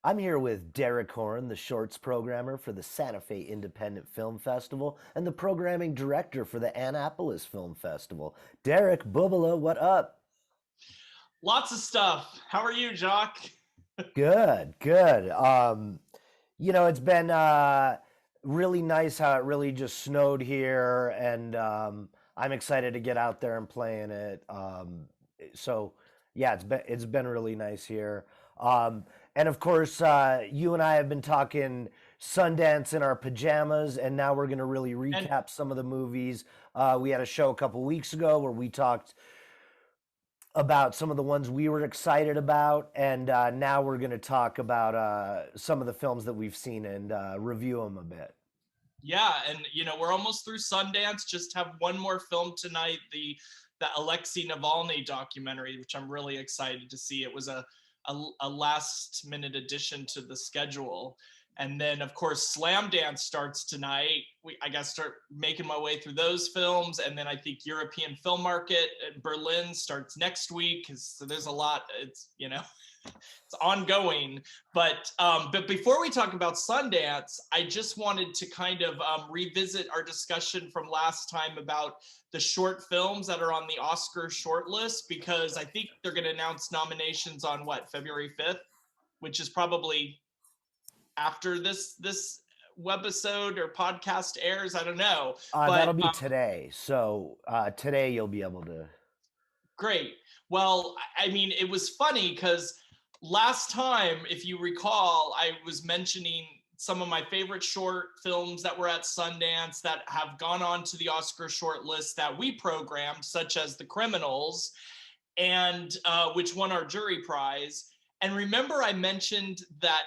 I'm here with Derek Horne, the shorts programmer for the Santa Fe Independent Film Festival and the programming director for the Annapolis Film Festival. Derek Bubala, what up? Lots of stuff. How are you, Jacques? Good, good. It's been really nice how it really just snowed here, and I'm excited to get out there and play in it. So yeah, it's been really nice here. And of course, you and I have been talking Sundance in our pajamas, and now we're going to really And recap some of the movies. We had a show a couple weeks ago where we talked about some of the ones we were excited about, and now we're going to talk about some of the films that we've seen and review them a bit. yeah, and we're almost through Sundance. Just have one more film tonight, the Alexei Navalny documentary, which I'm really excited to see. It was a last minute addition to the schedule. And then of course Slam Dance starts tonight. I got to start making my way through those films, and then I think European Film Market in Berlin starts next week. So there's a lot. It's ongoing. But before we talk about Sundance, I just wanted to kind of revisit our discussion from last time about the short films that are on the Oscar shortlist, because I think they're going to announce nominations on February 5th, which is probably after this webisode or podcast airs. I don't know, That'll but be today. So today you'll be able to. great. Well, I mean, it was funny because last time, if you recall, I was mentioning some of my favorite short films that were at Sundance that have gone on to the Oscar shortlist that we programmed, such as The Criminals, and which won our jury prize. And remember, I mentioned that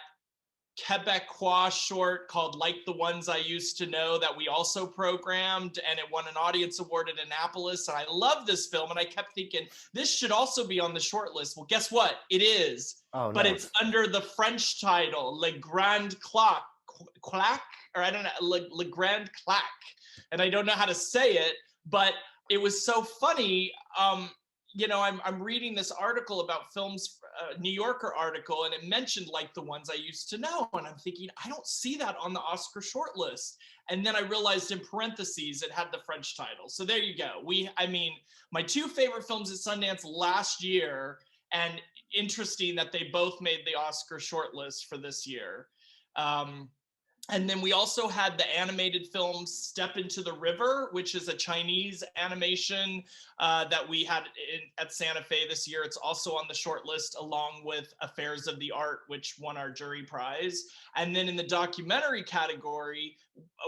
Quebecois short called Like the Ones I Used to Know that we also programmed, and it won an audience award at Annapolis. And I love this film, and I kept thinking this should also be on the short list. Well, guess what? It is, Oh but no. it's under the French title, Le Grand Claque, or I don't know, Le Grand Claque. And I don't know how to say it, but it was so funny. I'm reading this article about films, New Yorker article, and it mentioned Like the Ones I Used to Know, and I'm thinking I don't see that on the Oscar shortlist. And then I realized in parentheses it had the French title. So there you go. My two favorite films at Sundance last year, and interesting that they both made the Oscar shortlist for this year. And then we also had the animated film Step into the River, which is a Chinese animation that we had at Santa Fe this year. It's also on the short list along with Affairs of the Art, which won our jury prize. And then in the documentary category,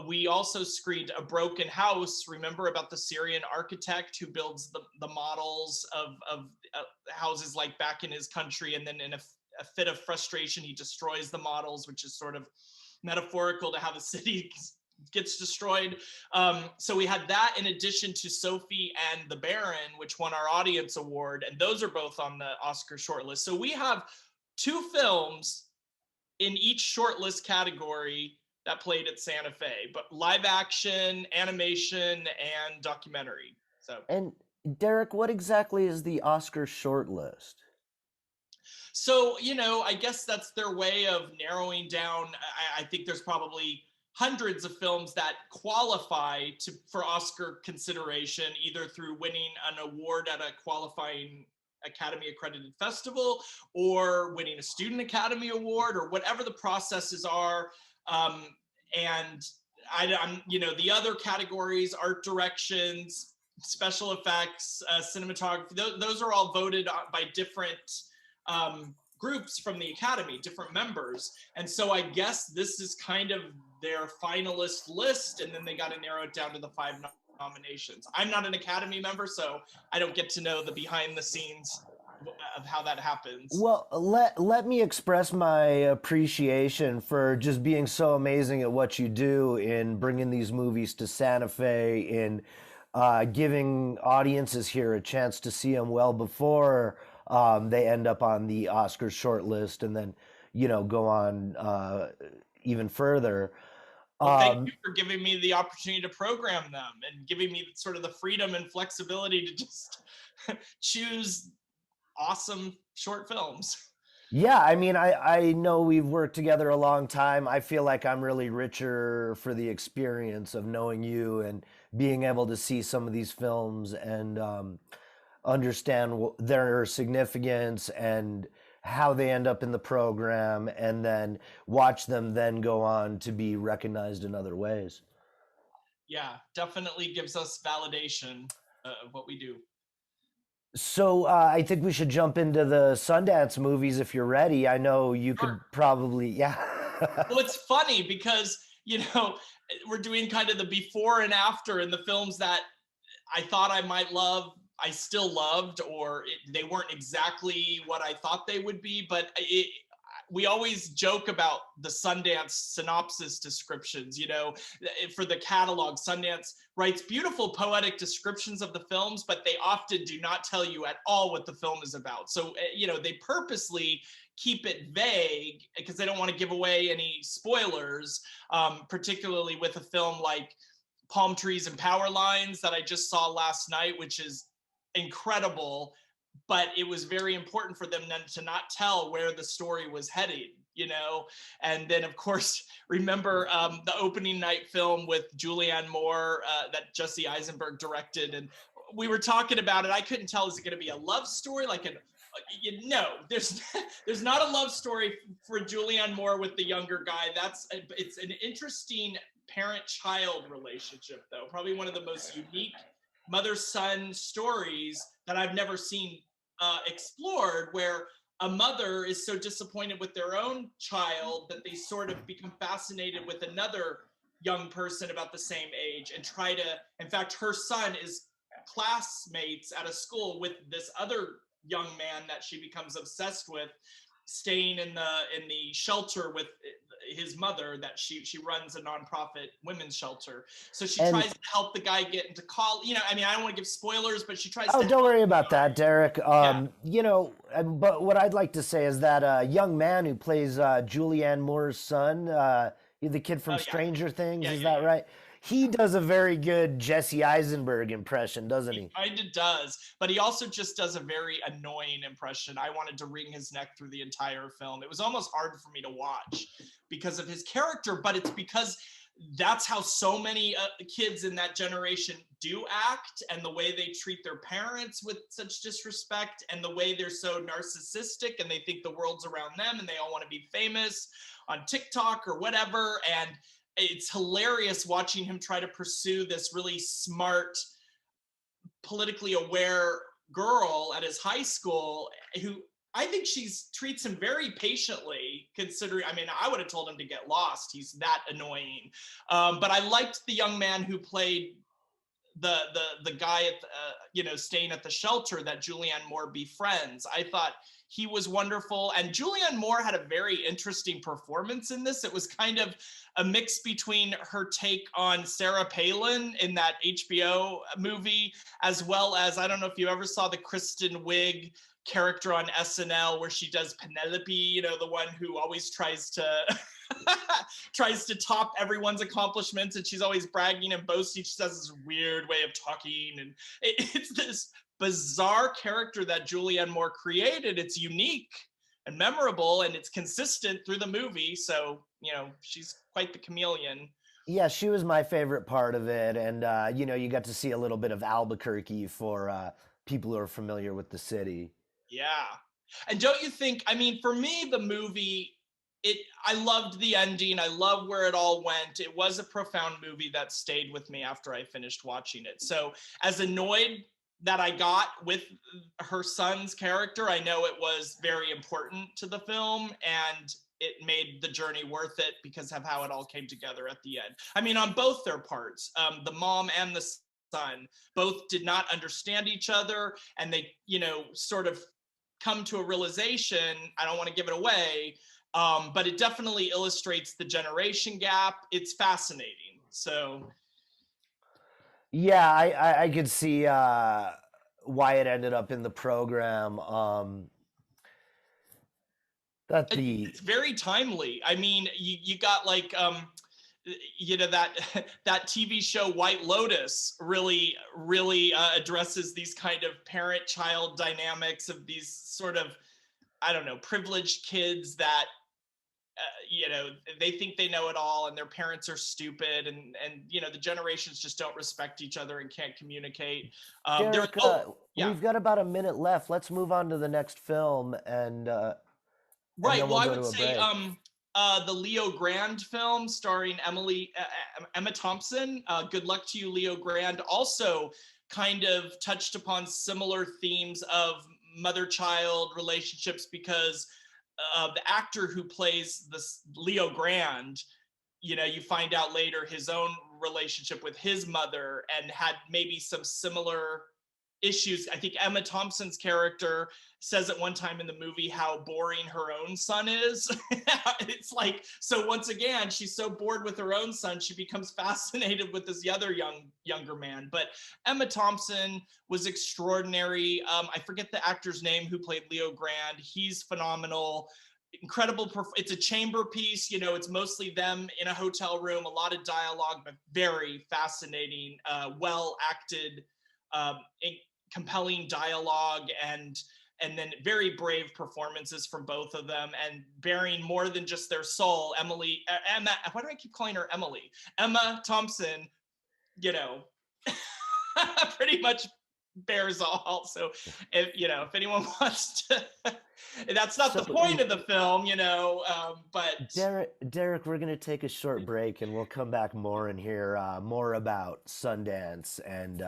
we also screened A Broken House. Remember about the Syrian architect who builds the models of houses like back in his country, and then in a fit of frustration, he destroys the models, which is sort of metaphorical to how the city gets destroyed. So we had that in addition to Sophie and the Baron, which won our audience award, and those are both on the Oscar shortlist. So we have two films in each shortlist category that played at Santa Fe, but live action, animation, and documentary. So And Derek, what exactly is the Oscar shortlist? I guess that's their way of narrowing down. I think there's probably hundreds of films that qualify for Oscar consideration, either through winning an award at a qualifying Academy accredited festival or winning a Student Academy Award or whatever the processes are. And the other categories, art directions, special effects, cinematography, those are all voted by different groups from the Academy, different members. And so I guess this is kind of their finalist list, and then they got to narrow it down to the five nominations. I'm not an Academy member, so I don't get to know the behind the scenes of how that happens. Well, let me express my appreciation for just being so amazing at what you do in bringing these movies to Santa Fe, in giving audiences here a chance to see them well before they end up on the Oscars shortlist, and then go on even further. Well, thank Um, you for giving me the opportunity to program them and giving me sort of the freedom and flexibility to just choose awesome short films. Yeah, I mean, I know we've worked together a long time. I feel like I'm really richer for the experience of knowing you and being able to see some of these films and understand their significance and how they end up in the program, and then watch them then go on to be recognized in other ways. Yeah, definitely gives us validation of what we do. So I think we should jump into the Sundance movies if you're ready. I know you Sure. could probably, yeah. Well, it's funny because, we're doing kind of the before and after in the films that I thought I might love, I still loved, or they weren't exactly what I thought they would be. But we always joke about the Sundance synopsis descriptions, for the catalog. Sundance writes beautiful poetic descriptions of the films, but they often do not tell you at all what the film is about. So, they purposely keep it vague because they don't want to give away any spoilers, particularly with a film like Palm Trees and Power Lines that I just saw last night, which is incredible. But it was very important for them then to not tell where the story was headed, And then, of course, remember the opening night film with Julianne Moore that Jesse Eisenberg directed. And we were talking about it. I couldn't tell, is it going to be a love story? Like no, there's not a love story for Julianne Moore with the younger guy. It's an interesting parent-child relationship, though. Probably one of the most unique mother-son stories that I've never seen explored, where a mother is so disappointed with their own child that they sort of become fascinated with another young person about the same age and try to, in fact, her son is classmates at a school with this other young man that she becomes obsessed with, staying in the shelter with his mother that she runs a nonprofit women's shelter. So she And tries to help the guy get into college. I mean, I don't want to give spoilers, but she tries oh, to don't help. worry about that, Derek. Yeah. But what I'd like to say is that young man who plays Julianne Moore's son, the kid Oh from yeah. Stranger Things, Yeah, is yeah, that yeah. right? He does a very good Jesse Eisenberg impression, doesn't He he? kind of does, but he also just does a very annoying impression. I wanted to wring his neck through the entire film. It was almost hard for me to watch because of his character, but it's because that's how so many kids in that generation do act, and the way they treat their parents with such disrespect, and the way they're so narcissistic and they think the world's around them and they all want to be famous on TikTok or whatever. And it's hilarious watching him try to pursue this really smart, politically aware girl at his high school, who I think she's treats him very patiently, considering, I mean, I would have told him to get lost. He's that annoying. But I liked the young man who played the guy at staying at the shelter that Julianne Moore befriends. I thought he was wonderful, and Julianne Moore had a very interesting performance in this. It was kind of a mix between her take on Sarah Palin in that HBO movie, as well as, I don't know if you ever saw the Kristen Wiig character on SNL where she does Penelope, the one who always tries to tries to top everyone's accomplishments, and she's always bragging and boasting. She has this weird way of talking, and it's this bizarre character that Julianne Moore created. It's unique and memorable, and it's consistent through the movie. So, she's quite the chameleon. Yeah, she was my favorite part of it, and you got to see a little bit of Albuquerque for people who are familiar with the city. Yeah. And don't you think, I mean, for me, the movie, I loved the ending. I love where it all went. It was a profound movie that stayed with me after I finished watching it. So, as annoyed that I got with her son's character, I know it was very important to the film, and it made the journey worth it because of how it all came together at the end. I mean, on both their parts, the mom and the son both did not understand each other, and they, sort of come to a realization. I don't want to give it away, but it definitely illustrates the generation gap. It's fascinating. So, Yeah, I could see why it ended up in the program. That the it's very timely. I mean, you got like that that TV show White Lotus really addresses these kind of parent-child dynamics of these sort of I don't know, privileged kids that they think they know it all and their parents are stupid, and the generations just don't respect each other and can't communicate. There's Derek, yeah. we've got about a minute left. Let's move on to the next film, and Right. then Well, we'll I go would to a say break. the Leo Grand film starring Emma Thompson. Good luck to you, Leo Grand. Also, kind of touched upon similar themes of mother-child relationships because the actor who plays this Leo Grand, you find out later his own relationship with his mother and had maybe some similar issues. I think Emma Thompson's character says at one time in the movie how boring her own son is. It's like, so once again, she's so bored with her own son, she becomes fascinated with this other younger man. But Emma Thompson was extraordinary. I forget the actor's name who played Leo Grand. He's phenomenal. Incredible. It's a chamber piece. It's mostly them in a hotel room, a lot of dialogue, but very fascinating, well acted, um, compelling dialogue, and then very brave performances from both of them, and bearing more than just their soul. Emma, why do I keep calling her Emily? Emma Thompson, you know, pretty much bears all. So if anyone wants to, that's not the point So, of the film, but Derek, we're going to take a short break and we'll come back more and hear more about Sundance and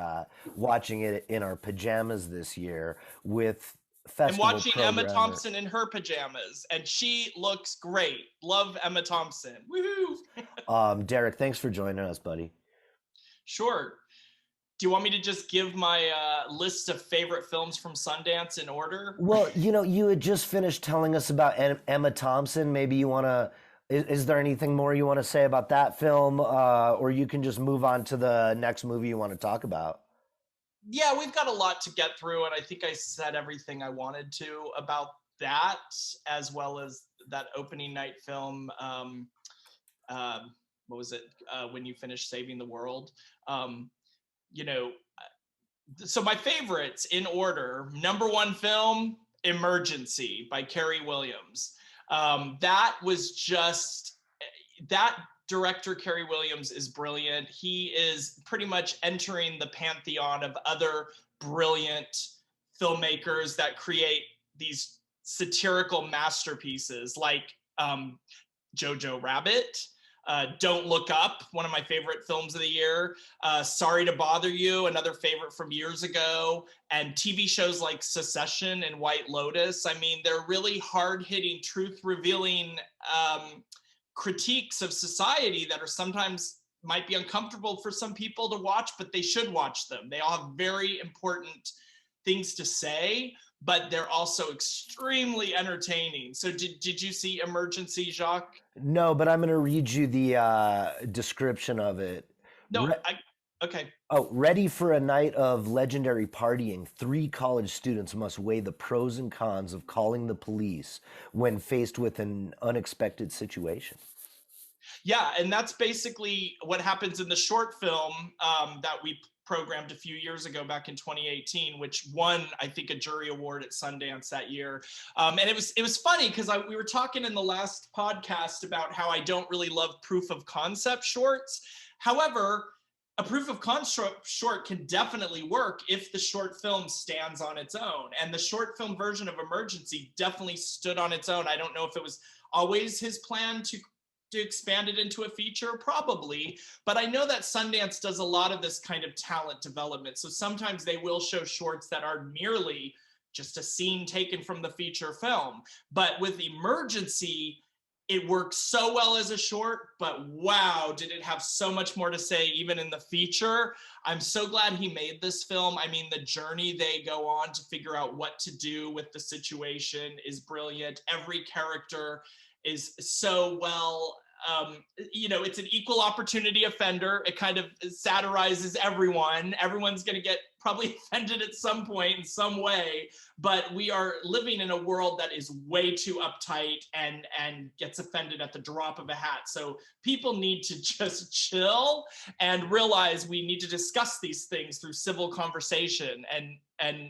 watching it in our pajamas this year with I'm festival watching Emma programmer. Thompson in her pajamas, and she looks great. Love Emma Thompson. Woohoo! Derek, thanks for joining us, buddy. Sure. Do you want me to just give my list of favorite films from Sundance in order? Well, you had just finished telling us about Emma Thompson. Maybe you want to. Is there anything more you want to say about that film, or you can just move on to the next movie you want to talk about? Yeah, we've got a lot to get through, and I think I said everything I wanted to about that, as well as that opening night film. What was it? When you finish saving the world. Um, you know, so my favorites in order: number one film, Emergency by Carey Williams. That was just that director. Carey Williams is brilliant. He is pretty much entering the pantheon of other brilliant filmmakers that create these satirical masterpieces like Jojo Rabbit, Don't Look Up, one of my favorite films of the year, Sorry to Bother You, another favorite from years ago, and TV shows like Succession and White Lotus. I mean, they're really hard-hitting, truth-revealing critiques of society that are sometimes might be uncomfortable for some people to watch, but they should watch them. They all have very important things to say, but they're also extremely entertaining. So did you see Emergency, Jacques? No, but I'm going to read you the description of it. No, Re- okay. Ready for a night of legendary partying, three college students must weigh the pros and cons of calling the police when faced with an unexpected situation. Yeah, and that's basically what happens in the short film that we programmed a few years ago, back in 2018, which won, I think, a jury award at Sundance that year. And it was funny because we were talking in the last podcast about how I don't really love proof of concept shorts. However, a proof of concept short can definitely work if the short film stands on its own. And the short film version of Emergency definitely stood on its own. I don't know if it was always his plan to expand it into a feature, probably, but I know that Sundance does a lot of this kind of talent development. So sometimes they will show shorts that are merely just a scene taken from the feature film. But with Emergency, it works so well as a short, but wow, did it have so much more to say even in the feature. I'm so glad he made this film. I mean, the journey they go on to figure out what to do with the situation is brilliant. Every character is so well, it's an equal opportunity offender. It kind of satirizes everyone. Everyone's going to get probably offended at some point in some way, but we are living in a world that is way too uptight and gets offended at the drop of a hat. So people need to just chill and realize we need to discuss these things through civil conversation. And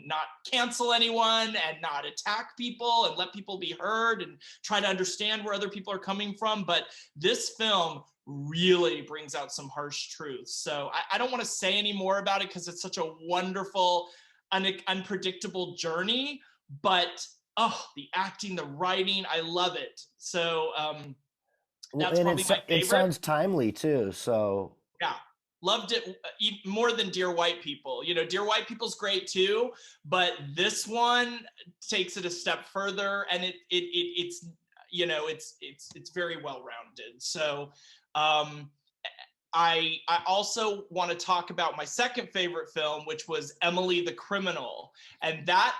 not cancel anyone and not attack people and let people be heard and try to understand where other people are coming from. But this film really brings out some harsh truths. So I don't want to say any more about it because it's such a wonderful, unpredictable journey. But the acting, the writing, I love it. So that's And probably my it favorite. sounds timely too. So Yeah, loved it more than Dear White People. You know, Dear White People's great too, but this one takes it a step further, and it's you know it's very well rounded. So I also want to talk about my second favorite film, which was Emily the Criminal, and that,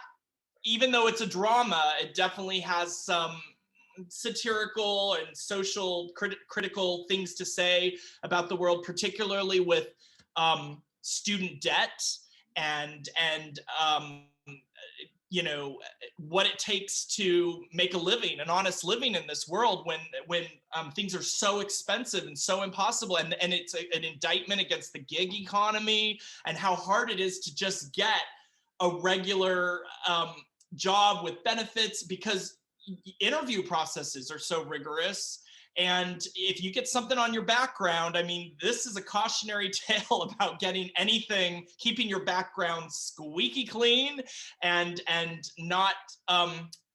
even though it's a drama, it definitely has some satirical and social critical things to say about the world, particularly with student debt and you know, what it takes to make a living, an honest living in this world when things are so expensive and so impossible, and it's an indictment against the gig economy and how hard it is to just get a regular job with benefits because interview processes are so rigorous. And if you get something on your background, I mean, this is a cautionary tale about getting anything, keeping your background squeaky clean and not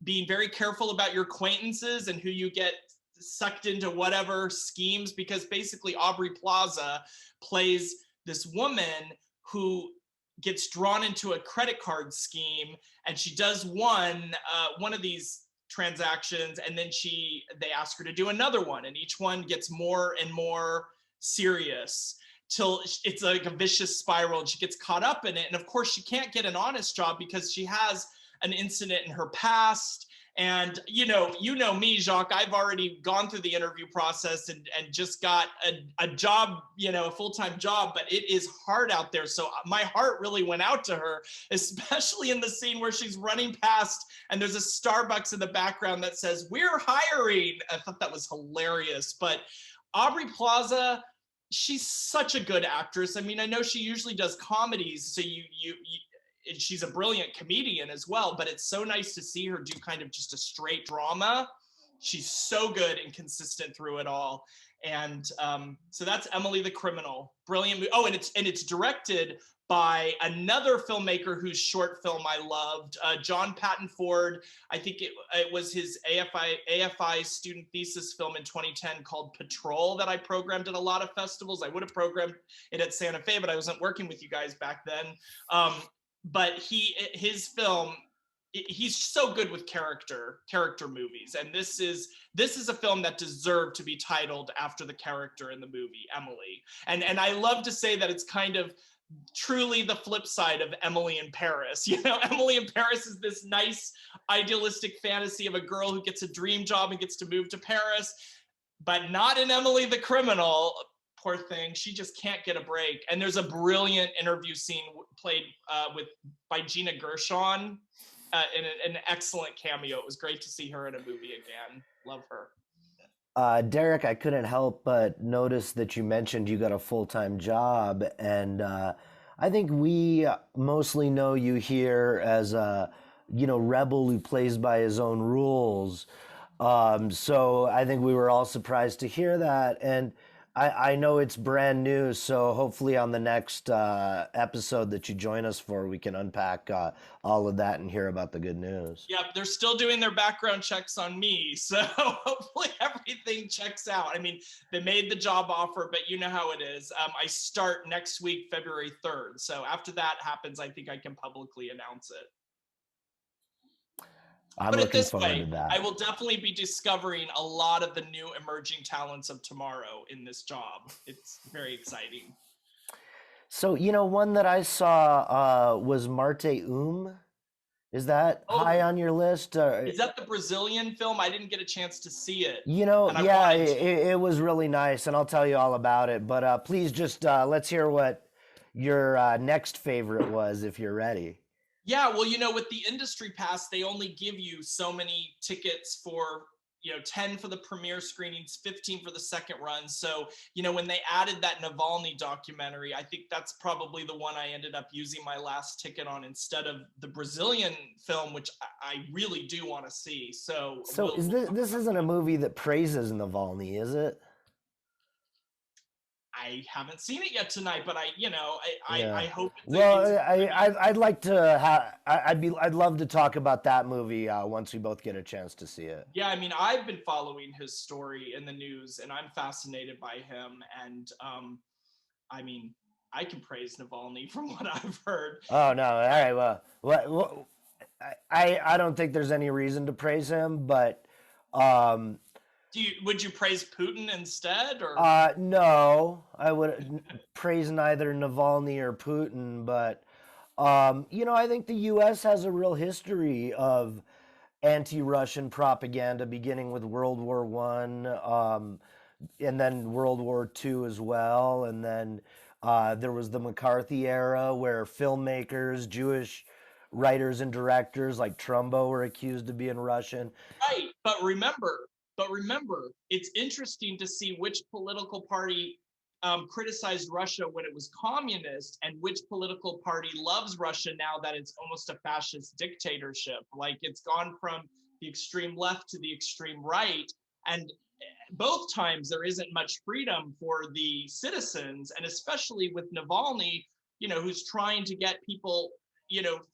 being very careful about your acquaintances and who you get sucked into whatever schemes, because basically Aubrey Plaza plays this woman who gets drawn into a credit card scheme, and she does one of these transactions, and then they ask her to do another one, and each one gets more and more serious till it's like a vicious spiral, and she gets caught up in it. And of course she can't get an honest job because she has an incident in her past. And you know me, Jacques, I've already gone through the interview process and just got a job, you know, a full-time job, but it is hard out there. So my heart really went out to her, especially in the scene where she's running past and there's a Starbucks in the background that says, "We're hiring." I thought that was hilarious. But Aubrey Plaza, she's such a good actress. I mean, I know she usually does comedies, so she's a brilliant comedian as well, but it's so nice to see her do kind of just a straight drama. She's so good and consistent through it all. And so that's Emily the Criminal. Brilliant movie. Oh, and it's directed by another filmmaker whose short film I loved, John Patton Ford. I think it was his AFI student thesis film in 2010 called Patrol that I programmed at a lot of festivals. I would have programmed it at Santa Fe, but I wasn't working with you guys back then. But his film, he's so good with character movies, and this is a film that deserved to be titled after the character in the movie, Emily. And I love to say that it's kind of truly the flip side of Emily in Paris. You know, Emily in Paris is this nice idealistic fantasy of a girl who gets a dream job and gets to move to Paris, but not in Emily the Criminal. Poor thing, she just can't get a break. And there's a brilliant interview scene played by Gina Gershon in an excellent cameo. It was great to see her in a movie again. Love her. Derek, I couldn't help but notice that you mentioned you got a full-time job, and I think we mostly know you here as a, you know, rebel who plays by his own rules. So I think we were all surprised to hear that, and I know it's brand new, so hopefully on the next episode that you join us for, we can unpack all of that and hear about the good news. Yep, they're still doing their background checks on me, so hopefully everything checks out. I mean, they made the job offer, but you know how it is. I start next week, February 3rd, so after that happens, I think I can publicly announce it. I'm Put it looking this forward way, to that. I will definitely be discovering a lot of the new emerging talents of tomorrow in this job. It's very exciting. So, you know, one that I saw was Marte Is that high on your list? Is that the Brazilian film? I didn't get a chance to see it. You know, and I yeah, wanted to. it was really nice, and I'll tell you all about it. But please just let's hear what your next favorite was, if you're ready. Yeah, well, you know, with the industry pass, they only give you so many tickets for, 10 for the premiere screenings, 15 for the second run. So, when they added that Navalny documentary, I think that's probably the one I ended up using my last ticket on instead of the Brazilian film, which I really do want to see. So So is this isn't a movie that praises Navalny, is it? I haven't seen it yet tonight, but I Yeah. hope Well, I mean, I'd like to have I'd love to talk about that movie once we both get a chance to see it. yeah, I mean, I've been following his story in the news, and I'm fascinated by him. And I mean, I can praise Navalny from what I've heard. Oh no! All right. Well, I don't think there's any reason to praise him, but um, Would you praise Putin instead, or? no, I would praise neither Navalny or Putin, but I think the U.S. has a real history of anti-Russian propaganda, beginning with World War One, and then World War II as well, and then there was the McCarthy era where filmmakers, Jewish writers and directors like Trumbo were accused of being Russian. Right, but remember, it's interesting to see which political party criticized Russia when it was communist, and which political party loves Russia now that it's almost a fascist dictatorship. Like, it's gone from the extreme left to the extreme right, and both times there isn't much freedom for the citizens, and especially with Navalny, who's trying to get people,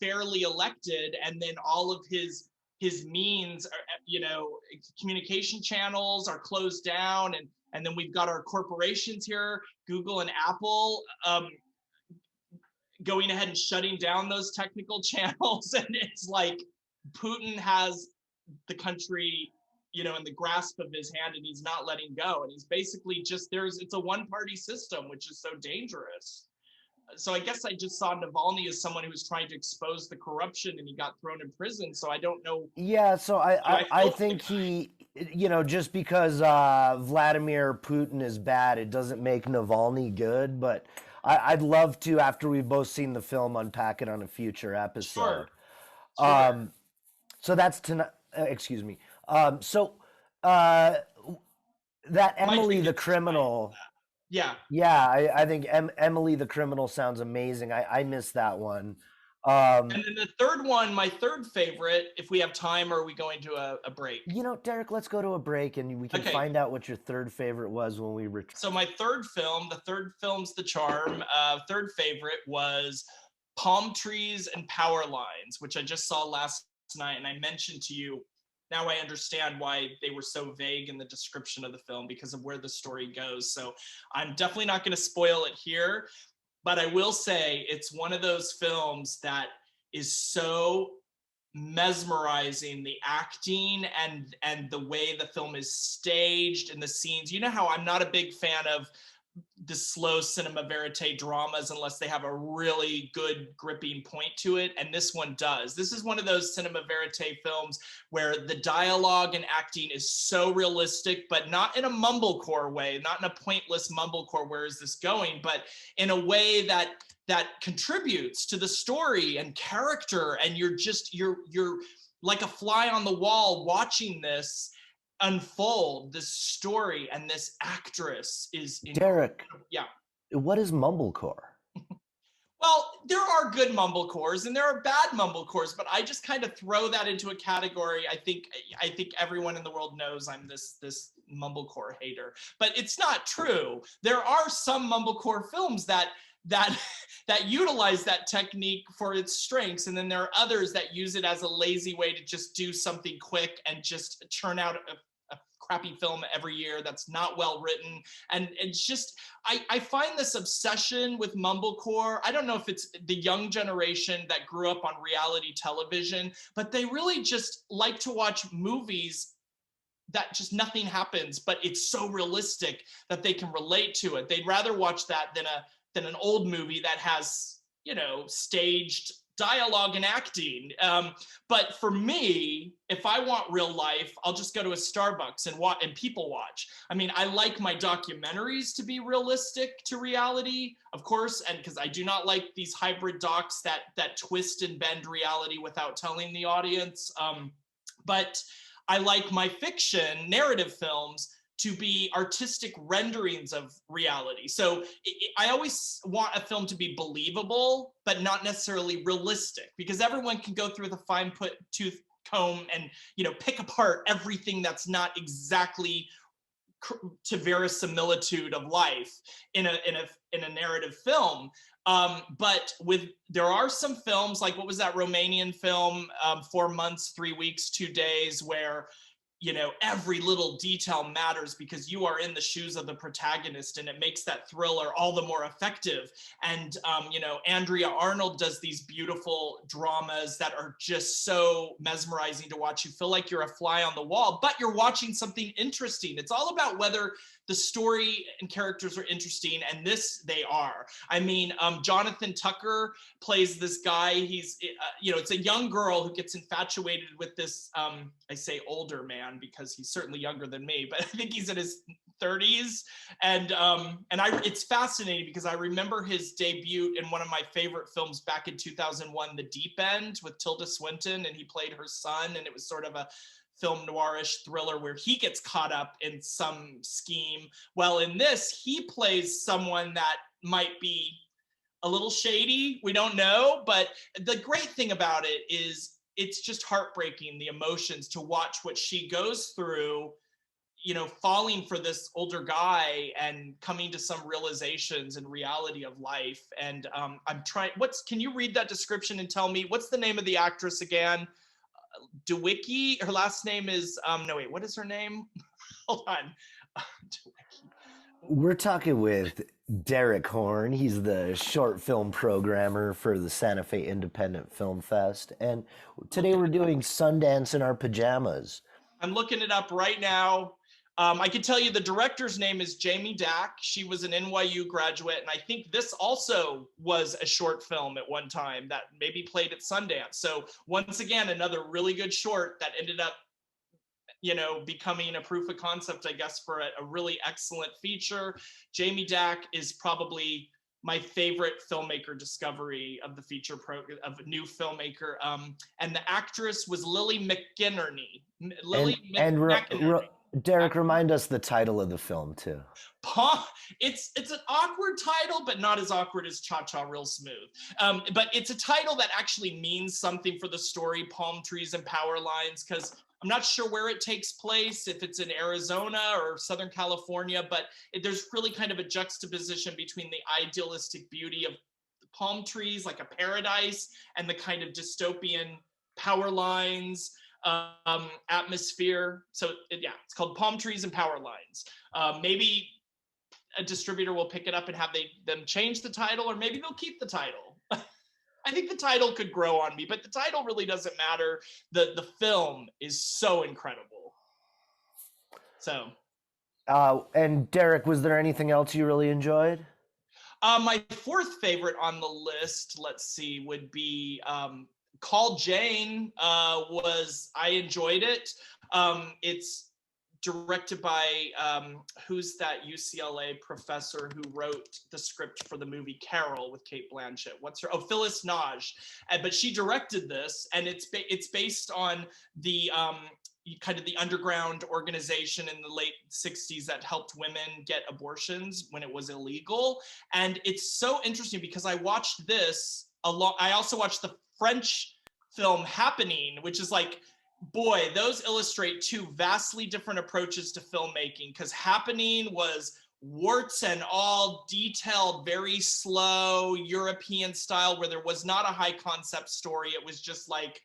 fairly elected, and then all of his means are, communication channels are closed down, and then we've got our corporations here, Google and Apple, going ahead and shutting down those technical channels. And it's like Putin has the country, in the grasp of his hand, and he's not letting go. And he's basically it's a one-party system, which is so dangerous. So I guess I just saw Navalny as someone who was trying to expose the corruption, and he got thrown in prison. So I don't know. Yeah, so I I think just because Vladimir Putin is bad, it doesn't make Navalny good. But I'd love to, after we've both seen the film, unpack it on a future Sure, episode. sure. Um, so that's tonight. Excuse me. So uh, that Might Emily take the it tonight. Criminal. Yeah. Yeah, I think Emily the Criminal sounds amazing. I missed that one. And then the third one, my third favorite, if we have time, or are we going to a break? Derek, let's go to a break and we can Okay. find out what your third favorite was when we return. So my the third film's The Charm. Third favorite was Palm Trees and Power Lines, which I just saw last night, and I mentioned to you. Now I understand why they were so vague in the description of the film, because of where the story goes. So I'm definitely not going to spoil it here, but I will say it's one of those films that is so mesmerizing, the acting and the way the film is staged and the scenes. You know how I'm not a big fan of the slow cinema verite dramas unless they have a really good gripping point to it, and this one does. This is one of those cinema verite films where the dialogue and acting is so realistic, but not in a mumblecore way, not in a pointless mumblecore, where is this going, but in a way that contributes to the story and character, and you're like a fly on the wall watching this unfold, this story, and this actress is Derek, yeah. what is mumblecore? Well, there are good mumblecores and there are bad mumblecores, but I just kind of throw that into a category. I think everyone in the world knows I'm this mumblecore hater, but it's not true. There are some mumblecore films that that utilize that technique for its strengths, and then there are others that use it as a lazy way to just do something quick and just churn out a crappy film every year that's not well written. And it's just, I find this obsession with mumblecore. I don't know if it's the young generation that grew up on reality television, but they really just like to watch movies that just nothing happens, but it's so realistic that they can relate to it. They'd rather watch that than an old movie that has, staged dialogue and acting. But for me, if I want real life, I'll just go to a Starbucks and people watch. I mean, I like my documentaries to be realistic to reality, of course, and because I do not like these hybrid docs that twist and bend reality without telling the audience. But I like my fiction narrative films to be artistic renderings of reality. So I always want a film to be believable, but not necessarily realistic, because everyone can go through the fine tooth comb and, you know, pick apart everything that's not exactly to verisimilitude of life in a narrative film. But there are some films, like what was that Romanian film, 4 months, 3 weeks, 2 days, where, you know, every little detail matters because you are in the shoes of the protagonist, and it makes that thriller all the more effective. And you know, Andrea Arnold does these beautiful dramas that are just so mesmerizing to watch. You feel like you're a fly on the wall, but you're watching something interesting. It's all about whether the story and characters are interesting, and they are. I mean, Jonathan Tucker plays this guy. He's, you know, it's a young girl who gets infatuated with this, I say older man because he's certainly younger than me, but I think he's in his 30s. And it's fascinating because I remember his debut in one of my favorite films back in 2001, The Deep End, with Tilda Swinton, and he played her son, and it was sort of a film noirish thriller where he gets caught up in some scheme. Well, in this, he plays someone that might be a little shady. We don't know, but the great thing about it is it's just heartbreaking, the emotions, to watch what she goes through, you know, falling for this older guy and coming to some realizations and reality of life. And I'm trying, can you read that description and tell me, what's the name of the actress again? Dewicki, her last name is, no, wait, what is her name? Hold on. We're talking with Derek Horne. He's the short film programmer for the Santa Fe Independent Film Fest. And today we're doing Sundance in our pajamas. I'm looking it up right now. I can tell you the director's name is Jamie Dack. She was an NYU graduate, and I think this also was a short film at one time that maybe played at Sundance. So once again, another really good short that ended up, you know, becoming a proof of concept, I guess, for a really excellent feature. Jamie Dack is probably my favorite filmmaker discovery of the feature of a new filmmaker. And the actress was Lily McInerney. Derek, remind us the title of the film too. It's an awkward title, but not as awkward as Cha Cha Real Smooth. But it's a title that actually means something for the story, Palm Trees and Power Lines, because I'm not sure where it takes place, if it's in Arizona or Southern California, but there's really kind of a juxtaposition between the idealistic beauty of the palm trees, like a paradise, and the kind of dystopian power lines, atmosphere. So yeah, it's called Palm Trees and Power Lines. Maybe a distributor will pick it up and have them change the title, or maybe they'll keep the title. I think the title could grow on me, but the title really doesn't matter. The film is so incredible. So. And Derek, was there anything else you really enjoyed? My fourth favorite on the list, let's see, would be Call Jane. I enjoyed it. It's directed by who's that UCLA professor who wrote the script for the movie Carol with Cate Blanchett? What's her? Oh, Phyllis Nage. But she directed this, and it's based on the kind of the underground organization in the late 60s that helped women get abortions when it was illegal. And it's so interesting because I watched this along. I also watched the French film Happening, which is like, boy, those illustrate two vastly different approaches to filmmaking, because Happening was warts and all detailed, very slow European style, where there was not a high concept story. It was just like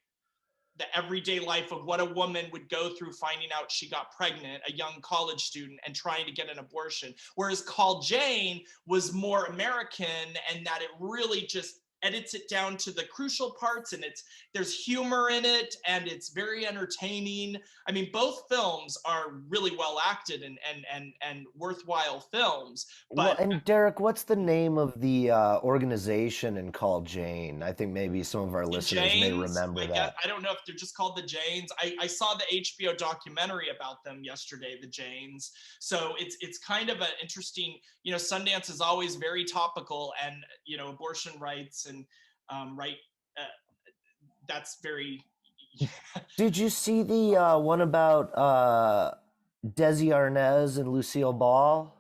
the everyday life of what a woman would go through finding out she got pregnant, a young college student, and trying to get an abortion. Whereas Call Jane was more American, and that it really just edits it down to the crucial parts, and there's humor in it, and it's very entertaining. I mean, both films are really well acted and worthwhile films. But and Derek, what's the name of the organization in Call Jane? I think maybe some of our listeners may remember that. I don't know if they're just called the Janes. I saw the HBO documentary about them yesterday, the Janes. So it's kind of an interesting, you know, Sundance is always very topical, and, you know, abortion rights and that's very, Did you see the one about Desi Arnaz and Lucille Ball?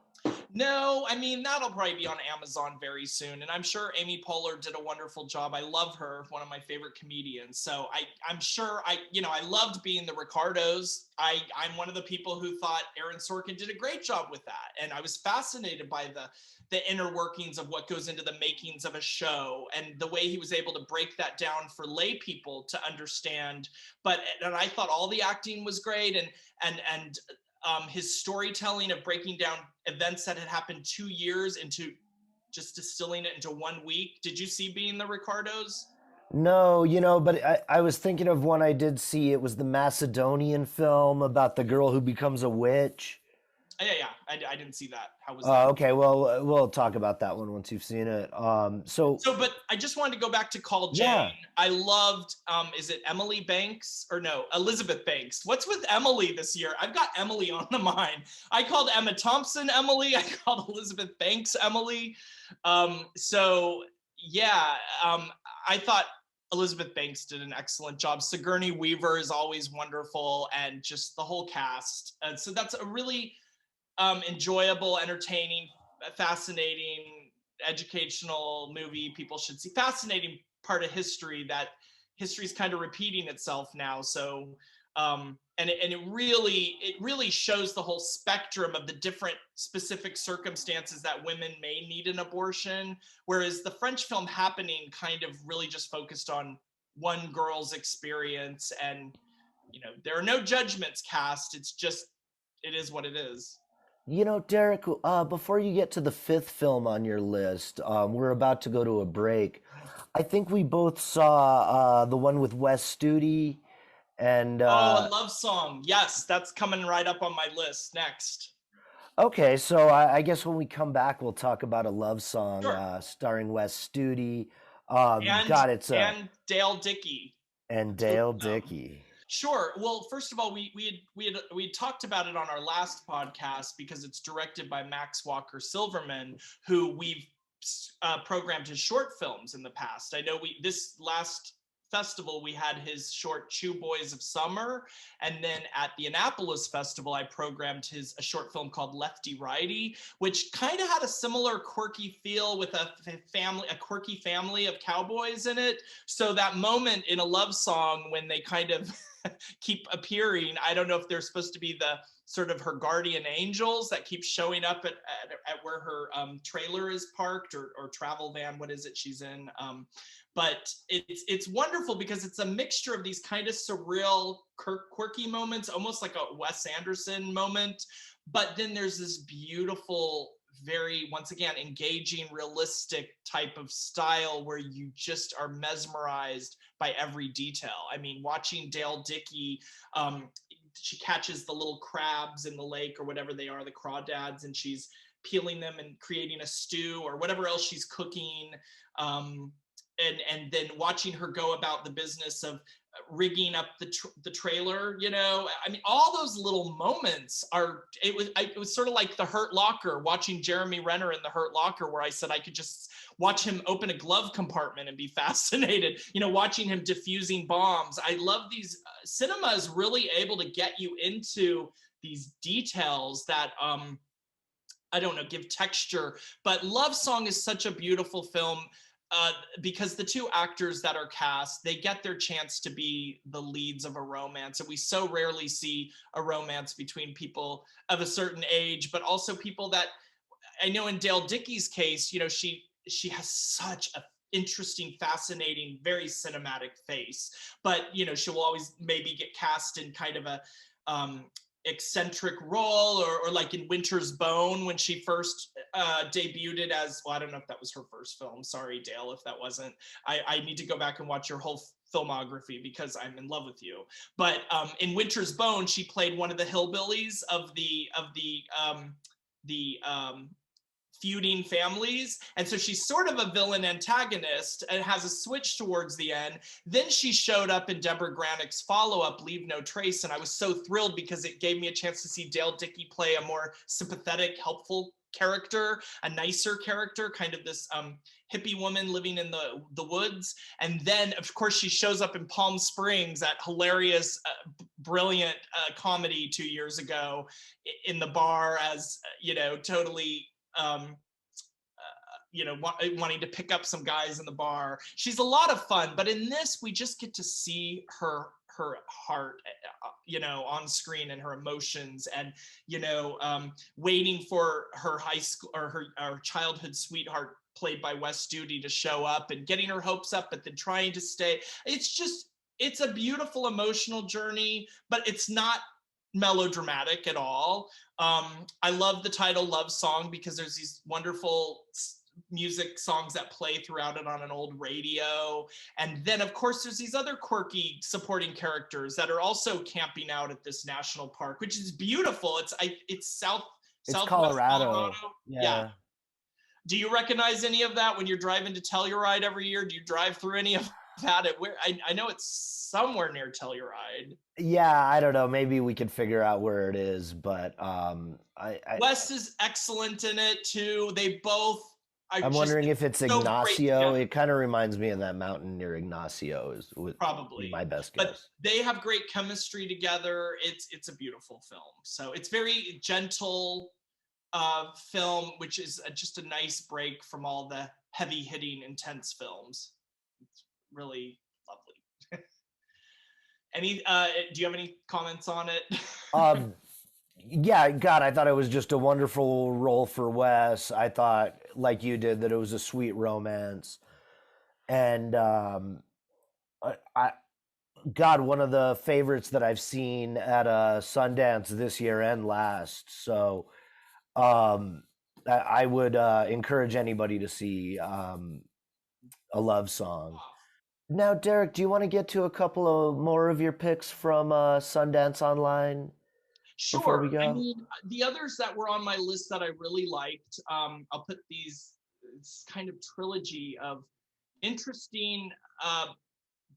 No, I mean, that'll probably be on Amazon very soon. And I'm sure Amy Poehler did a wonderful job. I love her, one of my favorite comedians. So I'm sure I loved being the Ricardos. I'm one of the people who thought Aaron Sorkin did a great job with that. And I was fascinated by the inner workings of what goes into the makings of a show and the way he was able to break that down for lay people to understand. And I thought all the acting was great, and his storytelling of breaking down events that had happened 2 years into just distilling it into 1 week. Did you see Being the Ricardos? No, but I was thinking of one I did see. It was the Macedonian film about the girl who becomes a witch. Yeah. I didn't see that. How was that? Okay, well, we'll talk about that one once you've seen it. But I just wanted to go back to Call Jane. Yeah. I loved, is it Emily Banks or no, Elizabeth Banks? What's with Emily this year? I've got Emily on the mind. I called Emma Thompson Emily. I called Elizabeth Banks Emily. So yeah, I thought Elizabeth Banks did an excellent job. Sigourney Weaver is always wonderful, and just the whole cast. And so that's a really enjoyable, entertaining, fascinating, educational movie people should see. Fascinating part of history that history is kind of repeating itself now. So, and it really shows the whole spectrum of the different specific circumstances that women may need an abortion. Whereas the French film Happening kind of really just focused on one girl's experience, and there are no judgments cast. It's just it is what it is. Derek, before you get to the fifth film on your list, we're about to go to a break. I think we both saw the one with Wes Studi and Oh, a love song. Yes, that's coming right up on my list next. okay, so I guess when we come back, we'll talk about a love song Sure. starring Wes Studi. And God, it's a and Dale Dickey. and Two Dale of them. Dickey. Sure. Well, first of all, we had talked about it on our last podcast because it's directed by Max Walker Silverman, who we've programmed his short films in the past. I know this last festival we had his short Chew Boys of Summer, and then at the Annapolis Festival I programmed a short film called Lefty Righty, which kind of had a similar quirky feel with a quirky family of cowboys in it. So that moment in a love song when they kind of keep appearing, I don't know if they're supposed to be the sort of her guardian angels that keep showing up at where her trailer is parked, or travel van, what is it she's in, but it's wonderful because it's a mixture of these kind of surreal quirky moments, almost like a Wes Anderson moment, but then there's this beautiful, very, once again, engaging, realistic type of style where you just are mesmerized by every detail. I mean, watching Dale Dickey, she catches the little crabs in the lake or whatever they are, the crawdads, and she's peeling them and creating a stew or whatever else she's cooking. And then watching her go about the business of rigging up the trailer, I mean, all those little moments it was sort of like the Hurt Locker, watching Jeremy Renner in the Hurt Locker, where I said I could just watch him open a glove compartment and be fascinated, watching him diffusing bombs. I love these cinema is really able to get you into these details that I don't know, give texture. But Love Song is such a beautiful film because the two actors that are cast, they get their chance to be the leads of a romance. And we so rarely see a romance between people of a certain age, but also people that, I know in Dale Dickey's case, she has such a interesting, fascinating, very cinematic face, but she will always maybe get cast in kind of a eccentric role, or like in Winter's Bone when she first debuted as, well, I don't know if that was her first film. Sorry, Dale, if that wasn't. I need to go back and watch your whole filmography because I'm in love with you. But in Winter's Bone, she played one of the hillbillies of the feuding families, and so she's sort of a villain antagonist and has a switch towards the end. Then she showed up in Deborah Granick's follow-up Leave No Trace, and I was so thrilled because it gave me a chance to see Dale Dickey play a more sympathetic, helpful character, a nicer character, kind of this hippie woman living in the woods. And then, of course, she shows up in Palm Springs, that hilarious, brilliant comedy 2 years ago in the bar as, totally, wanting to pick up some guys in the bar. She's a lot of fun, but in this, we just get to see her heart, on screen, and her emotions, and waiting for her high school or her childhood sweetheart, played by Wes Studi, to show up, and getting her hopes up, but then trying to stay. It's a beautiful emotional journey, but it's not melodramatic at all. I love the title Love Song because there's these wonderful music songs that play throughout it on an old radio. And then, of course, there's these other quirky supporting characters that are also camping out at this national park, which is beautiful. It's Southwest Colorado. Yeah. Do you recognize any of that when you're driving to Telluride every year? Do you drive through any of that? I know it's somewhere near Telluride. Yeah, I don't know. Maybe we could figure out where it is, but Wes is excellent in it too. They both. I'm wondering if it's so Ignacio. It kind of reminds me of that mountain near Ignacio. Probably my best guess. But they have great chemistry together. It's a beautiful film. So it's very gentle film, which is just a nice break from all the heavy hitting, intense films. It's really lovely. Do you have any comments on it? Yeah, God, I thought it was just a wonderful role for Wes. I thought, like you did, that it was a sweet romance. And God, one of the favorites that I've seen at Sundance this year and last. So I would encourage anybody to see A Love Song. Now, Derek, do you want to get to a couple of more of your picks from Sundance Online? Before we Sure. go? I mean, the others that were on my list that I really liked, I'll put it's kind of trilogy of interesting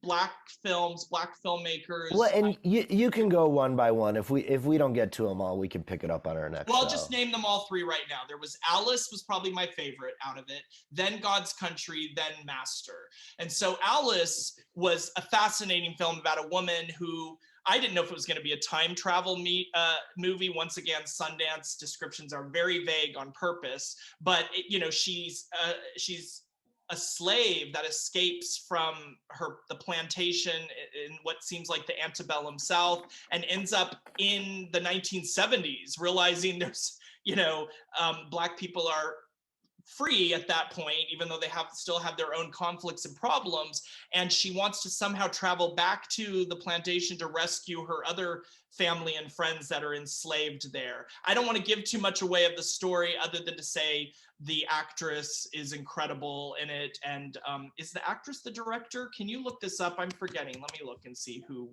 Black films, Black filmmakers. Well, and you can go one by one. If we don't get to them all, we can pick it up on our next Well, show. I'll just name them all three right now. There was Alice, was probably my favorite out of it, then God's Country, then Master. And so Alice was a fascinating film about a woman who, I didn't know if it was going to be a time travel movie. Once again, Sundance descriptions are very vague on purpose, but she's a slave that escapes from the plantation in what seems like the antebellum South, and ends up in the 1970s, realizing there's Black people are free at that point, even though they still have their own conflicts and problems. And she wants to somehow travel back to the plantation to rescue her other family and friends that are enslaved there. I don't want to give too much away of the story, other than to say the actress is incredible in it. And is the actress the director? Can you look this up? I'm forgetting. Let me look and see who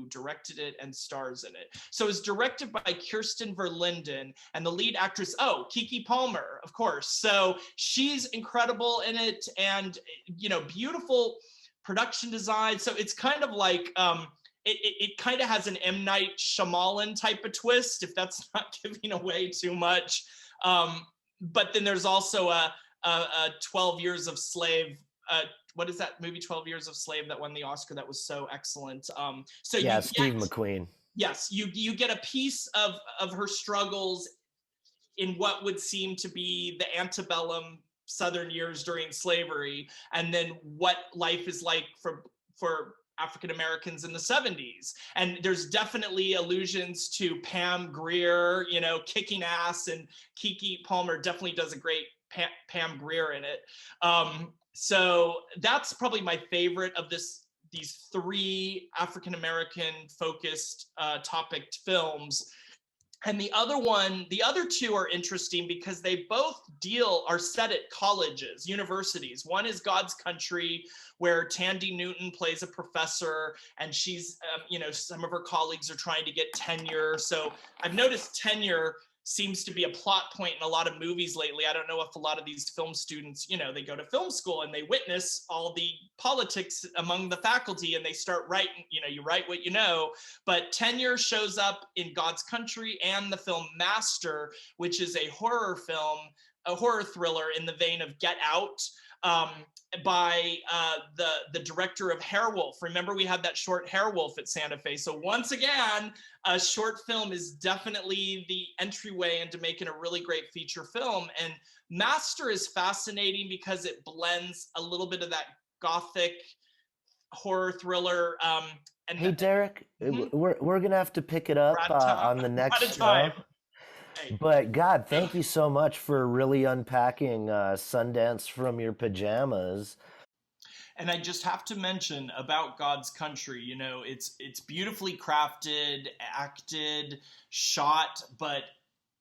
directed it and stars in it. So it's directed by Kirsten Verlinden, and the lead actress, Keke Palmer, of course. So she's incredible in it, and beautiful production design. So it's kind of like it kind of has an M. Night Shyamalan type of twist, if that's not giving away too much. But then there's also a 12 Years of Slave. What is that movie, 12 Years of Slave, that won the Oscar? That was so excellent. So yeah, Steve McQueen. Yes, you get a piece of her struggles in what would seem to be the antebellum Southern years during slavery, and then what life is like for African Americans in the 70s. And there's definitely allusions to Pam Grier, kicking ass, and Keke Palmer definitely does a great Pam Grier in it. So that's probably my favorite of these three African American focused topic films. And the other two are interesting because they both are set at colleges, universities. One is God's Country, where Tandy Newton plays a professor, and she's, some of her colleagues are trying to get tenure. So I've noticed tenure seems to be a plot point in a lot of movies lately. I don't know if a lot of these film students, they go to film school and they witness all the politics among the faculty and they start writing, you write what you know. But tenure shows up in God's Country and the film Master, which is a horror film, a horror thriller in the vein of Get Out, by the director of Hairwolf. Remember, we had that short Hairwolf at Santa Fe. So once again, a short film is definitely the entryway into making a really great feature film. And Master is fascinating because it blends a little bit of that gothic horror thriller. Hey, Derek, we're gonna have to pick it up on the next show. But God, thank you so much for really unpacking Sundance from your pajamas. And I just have to mention about God's Country, it's beautifully crafted, acted, shot, but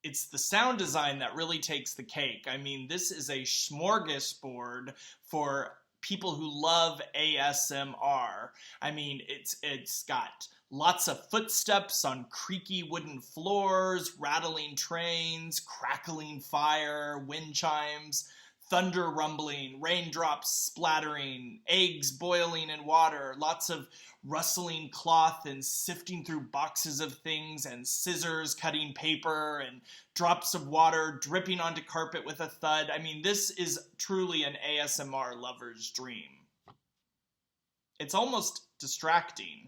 it's the sound design that really takes the cake. I mean, this is a smorgasbord for people who love ASMR. I mean, it's got lots of footsteps on creaky wooden floors, rattling trains, crackling fire, wind chimes, thunder rumbling, raindrops splattering, eggs boiling in water, lots of rustling cloth and sifting through boxes of things, and scissors cutting paper, and drops of water dripping onto carpet with a thud. I mean, this is truly an ASMR lover's dream. It's almost distracting.